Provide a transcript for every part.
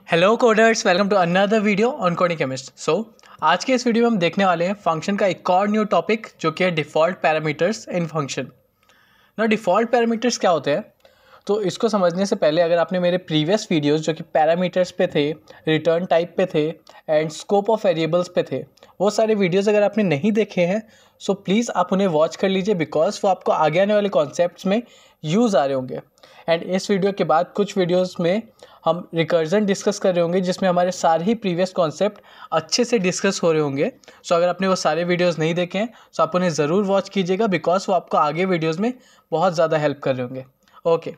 Hello coders, welcome to another video on coding chemist. आज के इस वीडियो में हम देखने वाले हैं फंक्शन का एक और न्यू टॉपिक जो कि है डिफ़ॉल्ट पैरामीटर्स इन फंक्शन। ना डिफ़ॉल्ट पैरामीटर्स क्या होते हैं, तो इसको समझने से पहले अगर आपने मेरे प्रीवियस वीडियोस जो कि पैरामीटर्स पे थे, रिटर्न टाइप पे थे एंड स्कोप ऑफ वेरिएबल्स पे थे, वो सारे वीडियोस अगर आपने नहीं देखे हैं सो प्लीज़ आप उन्हें वॉच कर लीजिए, बिकॉज वो आपको आगे आने वाले कॉन्सेप्ट्स में यूज़ आ रहे होंगे। एंड इस वीडियो के बाद कुछ वीडियोस में हम रिकर्जन डिस्कस कर रहे होंगे जिसमें हमारे सारे ही प्रीवियस कॉन्सेप्ट अच्छे से डिस्कस हो रहे होंगे। सो अगर आपने वो सारे वीडियोस नहीं देखे हैं तो आप उन्हें ज़रूर वॉच कीजिएगा, बिकॉज वो आपको आगे वीडियोस में बहुत ज़्यादा हेल्प कर रहे होंगे। ओके,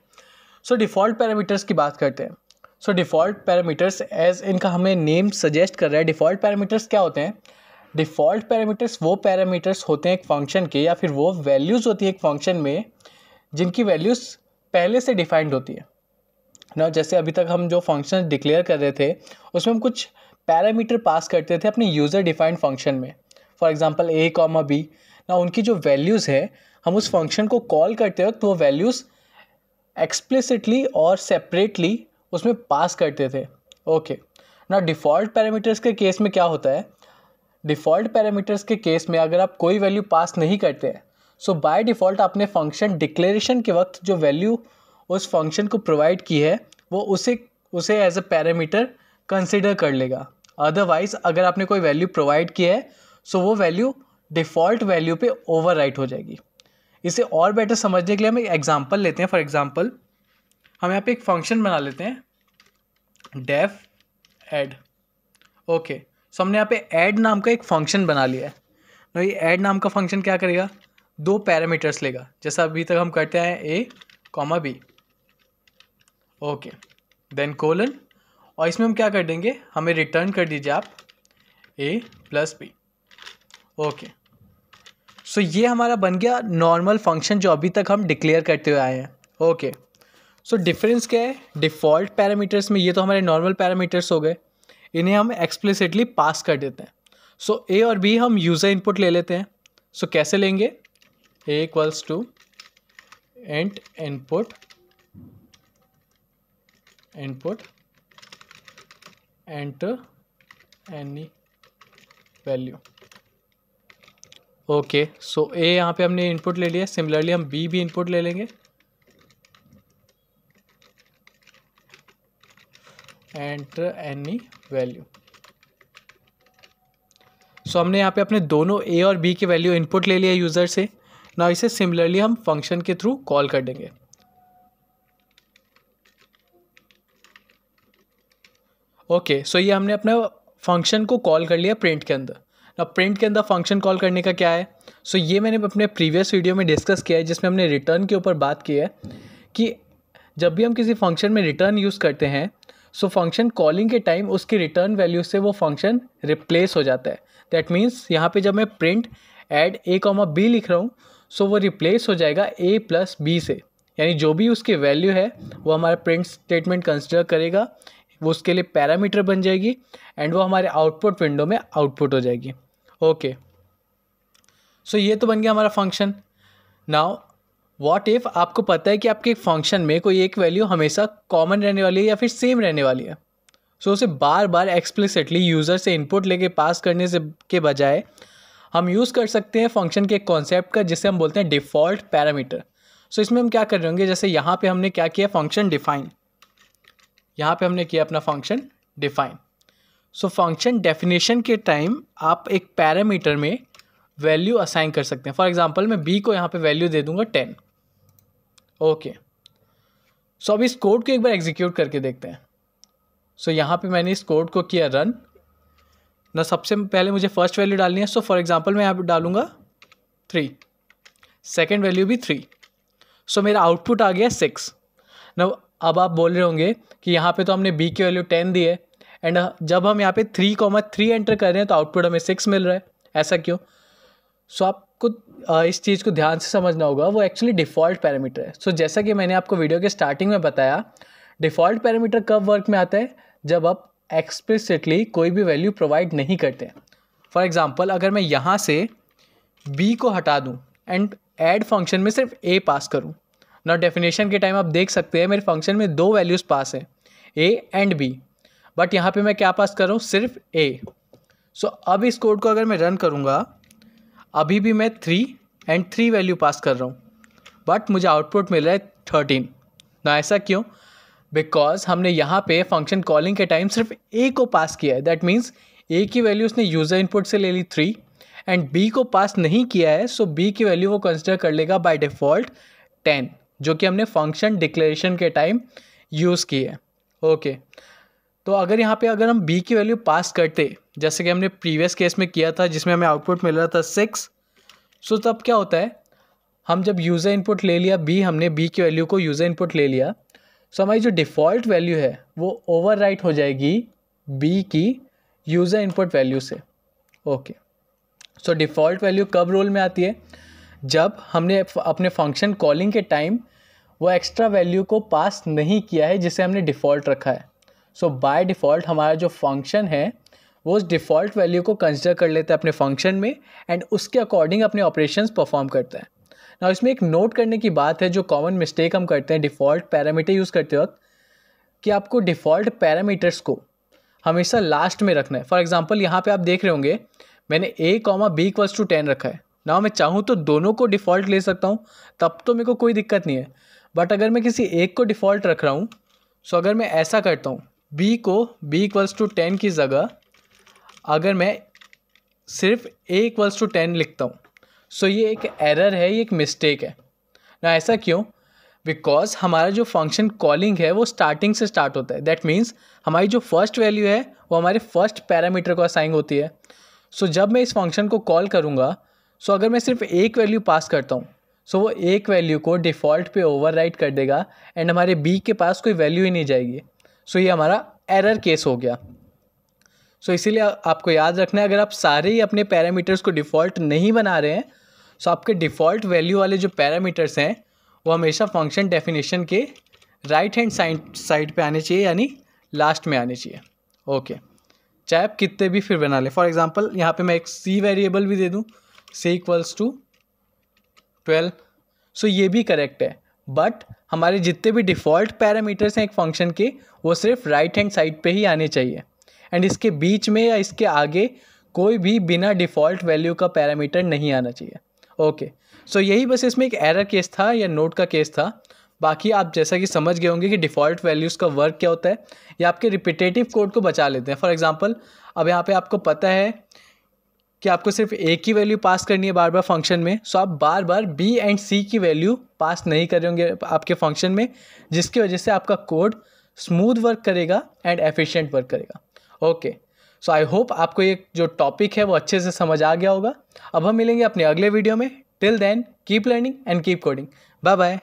सो डिफ़ॉल्ट पैरामीटर्स की बात करते हैं। सो डिफ़ॉल्ट पैरामीटर्स एज इनका हमें नेम सजेस्ट कर रहा है। डिफ़ॉल्ट पैरामीटर्स क्या होते हैं? डिफ़ॉल्ट पैरामीटर्स वो पैरामीटर्स होते हैं एक फंक्शन के, या फिर वो वैल्यूज़ होती है एक फंक्शन में जिनकी वैल्यूज़ पहले से डिफाइंड होती है ना। जैसे अभी तक हम जो फंक्शन डिक्लेयर कर रहे थे उसमें हम कुछ पैरामीटर पास करते थे अपने यूज़र डिफाइंड फंक्शन में। For example a comma b ना, उनकी जो वैल्यूज़ है हम उस फंक्शन को कॉल करते वक्त वो वैल्यूज़ एक्सप्लिसिटली और सेपरेटली उसमें पास करते थे। ओके ना, डिफ़ॉल्ट पैरामीटर्स के केस में क्या होता है? डिफ़ॉल्ट पैरामीटर्स के केस में अगर आप कोई वैल्यू पास नहीं करते हैं सो बाय डिफ़ॉल्ट आपने फंक्शन डिक्लेरेशन के वक्त जो वैल्यू उस फंक्शन को प्रोवाइड की है वो उसे एज अ पैरामीटर कंसिडर कर लेगा। अदरवाइज़ अगर आपने कोई वैल्यू प्रोवाइड की है सो वो वैल्यू डिफ़ॉल्ट वैल्यू पे ओवरराइट हो जाएगी। इसे और बेटर समझने के लिए हम एक एग्जांपल लेते हैं। फॉर एग्जांपल हम यहाँ पे एक फंक्शन बना लेते हैं डेफ ऐड। ओके, सो हमने यहाँ पे ऐड नाम का एक फंक्शन बना लिया है। तो ये ऐड नाम का फंक्शन क्या करेगा? दो पैरामीटर्स लेगा, जैसा अभी तक हम करते हैं a comma b. Okay, then colon, और इसमें हम क्या कर देंगे, हमें रिटर्न कर दीजिए आप a प्लस बी। ओके, सो ये हमारा बन गया नॉर्मल फंक्शन जो अभी तक हम डिक्लेयर करते हुए आए हैं। ओके, सो डिफरेंस क्या है डिफ़ॉल्ट पैरामीटर्स में? ये तो हमारे नॉर्मल पैरामीटर्स हो गए, इन्हें हम एक्सप्लिसिटली पास कर देते हैं। सो a और b हम यूज़र इनपुट ले लेते हैं। सो कैसे लेंगे? a equals to int input enter any value. Okay, so a यहाँ पे हमने इनपुट ले लिया, सिमिलरली हम b भी इनपुट ले लेंगे एंटर एनी वैल्यू। सो हमने यहाँ पे अपने दोनों a और b की वैल्यू इनपुट ले लिया यूज़र से। ना इसे सिमिलरली हम फंक्शन के थ्रू कॉल कर देंगे। ओके, सो ये हमने अपने फंक्शन को कॉल कर लिया प्रिंट के अंदर। ना प्रिंट के अंदर फंक्शन कॉल करने का क्या है? सो ये मैंने अपने प्रीवियस वीडियो में डिस्कस किया है जिसमें हमने रिटर्न के ऊपर बात की है कि जब भी हम किसी फंक्शन में रिटर्न यूज़ करते हैं सो फंक्शन कॉलिंग के टाइम उसकी रिटर्न वैल्यू से वो फंक्शन रिप्लेस हो जाता है। दैट मीन्स यहाँ पे जब मैं print add a comma b लिख रहा हूँ सो वो रिप्लेस हो जाएगा a प्लस बी से, यानी जो भी उसकी वैल्यू है वो हमारा प्रिंट स्टेटमेंट कंसिडर करेगा, वो उसके लिए पैरामीटर बन जाएगी एंड वो हमारे आउटपुट विंडो में आउटपुट हो जाएगी। ओके, सो ये तो बन गया हमारा फंक्शन। नाउ व्हाट इफ़ आपको पता है कि आपके फंक्शन में कोई एक वैल्यू हमेशा कॉमन रहने वाली है या फिर सेम रहने वाली है। सो उसे बार बार एक्सप्लिसिटली यूज़र से इनपुट लेके पास करने से के बजाय हम यूज़ कर सकते हैं फंक्शन के एक कॉन्सेप्ट का जिसे हम बोलते हैं डिफ़ॉल्ट पैरामीटर। सो इसमें हम क्या कर रहे होंगे, जैसे यहाँ पे हमने क्या किया, फंक्शन डिफाइन, यहाँ पे हमने किया अपना function define. So function definition के टाइम आप एक पैरामीटर में वैल्यू असाइन कर सकते हैं। फॉर एग्जांपल मैं b को यहाँ पे वैल्यू दे दूंगा 10। ओके, सो अब इस कोड को एक बार एग्जीक्यूट करके देखते हैं। सो यहाँ पे मैंने इस कोड को किया रन ना। सबसे पहले मुझे फर्स्ट वैल्यू डालनी है। सो फॉर एग्जांपल मैं यहाँ पे डालूंगा 3, सेकेंड वैल्यू भी 3। सो मेरा आउटपुट आ गया 6 ना। अब आप बोल रहे होंगे कि यहाँ पे तो हमने b की वैल्यू 10 दी है एंड जब हम यहाँ पे 3,3 एंटर कर रहे हैं तो आउटपुट हमें 6 मिल रहा है, ऐसा क्यों? सो आपको इस चीज़ को ध्यान से समझना होगा, वो एक्चुअली डिफ़ॉल्ट पैरामीटर है। सो जैसा कि मैंने आपको वीडियो के स्टार्टिंग में बताया, डिफ़ॉल्ट पैरामीटर कब वर्क में आता है? जब आप एक्सप्लिसिटली कोई भी वैल्यू प्रोवाइड नहीं करते हैं। फॉर एग्जांपल अगर मैं यहाँ से b को हटा दूँ एंड ऐड फंक्शन में सिर्फ a पास करूँ ना, डेफिनेशन के टाइम आप देख सकते हैं मेरे फंक्शन में दो वैल्यूज़ पास हैं a एंड b, बट यहाँ पे मैं क्या पास कर रहा हूँ, सिर्फ ए। सो अब इस कोड को अगर मैं रन करूँगा, अभी भी मैं 3 एंड 3 वैल्यू पास कर रहा हूँ, बट मुझे आउटपुट मिल रहा है 13 ना। ऐसा क्यों? बिकॉज हमने यहाँ पे फंक्शन कॉलिंग के टाइम सिर्फ ए को पास किया है। दैट मीन्स ए की वैल्यू उसने यूज़र इनपुट से ले ली 3 एंड बी को पास नहीं किया है, सो बी की वैल्यू वो कंसिडर कर लेगा बाय डिफ़ॉल्ट 10, जो कि हमने फंक्शन डिक्लेरेशन के टाइम यूज़ की है। ओके, तो अगर यहाँ पे अगर हम b की वैल्यू पास करते, जैसे कि हमने प्रीवियस केस में किया था जिसमें हमें आउटपुट मिल रहा था 6, सो तब क्या होता है, हम जब यूज़र इनपुट ले लिया b, हमने b की वैल्यू को यूज़र इनपुट ले लिया, सो हमारी जो डिफ़ॉल्ट वैल्यू है वो ओवरराइट हो जाएगी b की यूज़र इनपुट वैल्यू से। ओके, सो डिफ़ॉल्ट वैल्यू कब रोल में आती है? जब हमने अपने फंक्शन कॉलिंग के टाइम वो एक्स्ट्रा वैल्यू को पास नहीं किया है जिसे हमने डिफ़ॉल्ट रखा है। सो बाय डिफ़ॉल्ट हमारा जो फंक्शन है वो उस डिफ़ॉल्ट वैल्यू को कंसिडर कर लेता है अपने फंक्शन में एंड उसके अकॉर्डिंग अपने ऑपरेशंस परफॉर्म करता है। ना इसमें एक नोट करने की बात है, जो कॉमन मिस्टेक हम करते हैं डिफ़ॉल्ट पैरामीटर यूज़ करते वक्त, कि आपको डिफ़ॉल्ट पैरामीटर्स को हमेशा लास्ट में रखना है। फॉर एग्जांपल यहाँ पे आप देख रहे होंगे मैंने a, b = 10 रखा है ना। मैं चाहूँ तो दोनों को डिफ़ॉल्ट ले सकता हूँ, तब तो मेरे को कोई दिक्कत नहीं है। बट अगर मैं किसी एक को डिफ़ॉल्ट रख रहा हूँ, सो अगर मैं ऐसा करता हूँ b को b = 10 की जगह अगर मैं सिर्फ a = 10 लिखता हूँ, सो ये एक एरर है, ये एक मिस्टेक है ना। ऐसा क्यों? बिकॉज हमारा जो फंक्शन कॉलिंग है वो स्टार्टिंग से स्टार्ट होता है। दैट मीन्स हमारी जो फर्स्ट वैल्यू है वो हमारे फर्स्ट पैरामीटर को असाइन होती है। सो जब मैं इस फंक्शन को कॉल करूँगा, सो अगर मैं सिर्फ एक वैल्यू पास करता हूँ, सो वो एक वैल्यू को डिफ़ॉल्ट पे ओवरराइट कर देगा एंड हमारे b के पास कोई वैल्यू ही नहीं जाएगी। सो ये हमारा एरर केस हो गया। सो इसीलिए आपको याद रखना है, अगर आप सारे ही अपने पैरामीटर्स को डिफ़ॉल्ट नहीं बना रहे हैं, सो आपके डिफ़ॉल्ट वैल्यू वाले जो पैरामीटर्स हैं वो हमेशा फंक्शन डेफिनेशन के राइट हैंड साइड पे आने चाहिए, यानी लास्ट में आने चाहिए। ओके, चाहे आप कितने भी फिर बना लें। फॉर एग्जांपल यहाँ पे मैं एक c वेरिएबल भी दे दूँ, c = 12, सो ये भी करेक्ट है। बट हमारे जितने भी डिफ़ॉल्ट पैरामीटर्स हैं एक फंक्शन के, वो सिर्फ राइट हैंड साइड पे ही आने चाहिए एंड इसके बीच में या इसके आगे कोई भी बिना डिफ़ॉल्ट वैल्यू का पैरामीटर नहीं आना चाहिए। ओके, सो यही बस इसमें एक एरर केस था या नोट का केस था। बाकी आप जैसा कि समझ गए होंगे कि डिफ़ॉल्ट वैल्यूज़ का वर्क क्या होता है, ये आपके रिपीटेटिव कोड को बचा लेते हैं। फॉर एग्जांपल अब यहाँ पे आपको पता है कि आपको सिर्फ a की वैल्यू पास करनी है बार बार फंक्शन में, सो आप बार बार b एंड c की वैल्यू पास नहीं कर रहे होंगे आपके फंक्शन में, जिसकी वजह से आपका कोड स्मूथ वर्क करेगा एंड एफिशिएंट वर्क करेगा। ओके, सो आई होप आपको ये जो टॉपिक है वो अच्छे से समझ आ गया होगा। अब हम मिलेंगे अपने अगले वीडियो में। Till then keep learning and keep coding. Bye bye.